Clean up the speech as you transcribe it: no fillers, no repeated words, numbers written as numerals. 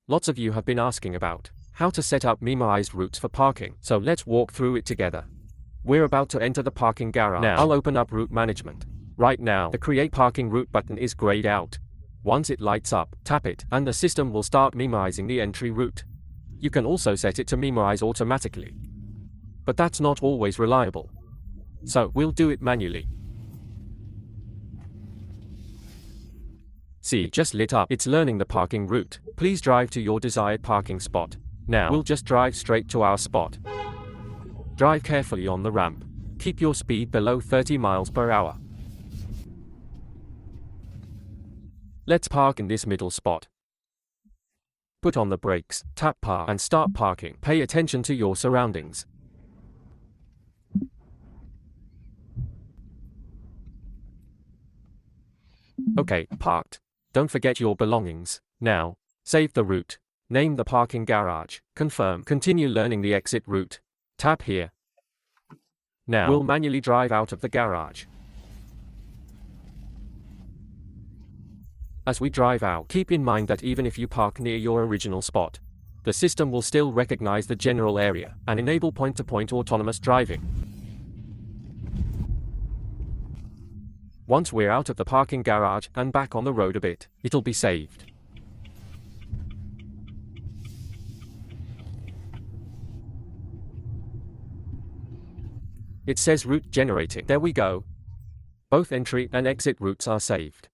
Lots of you have been asking about how to set up memorized routes for parking, so let's walk through it together. We're about to enter the parking garage. Now I'll open up route management. Right now, the create parking route button is grayed out. Once it lights up, tap it, and the system will start memorizing the entry route. You can also set it to memorize automatically, but that's not always reliable. So we'll do it manually. See, it just lit up. It's learning the parking route. Please drive to your desired parking spot. Now we'll just drive straight to our spot. Drive carefully on the ramp. Keep your speed below 30 miles per hour. Let's park in this middle spot. Put on the brakes, tap park, and start parking. Pay attention to your surroundings. Okay, parked. Don't forget your belongings. Now, save the route. Name the parking garage. Confirm. Continue learning the exit route. Tap here. Now, we'll manually drive out of the garage. As we drive out, keep in mind that even if you park near your original spot, the system will still recognize the general area and enable point-to-point autonomous driving. Once we're out of the parking garage and back on the road a bit, it'll be saved. It says route generating. There we go. Both entry and exit routes are saved.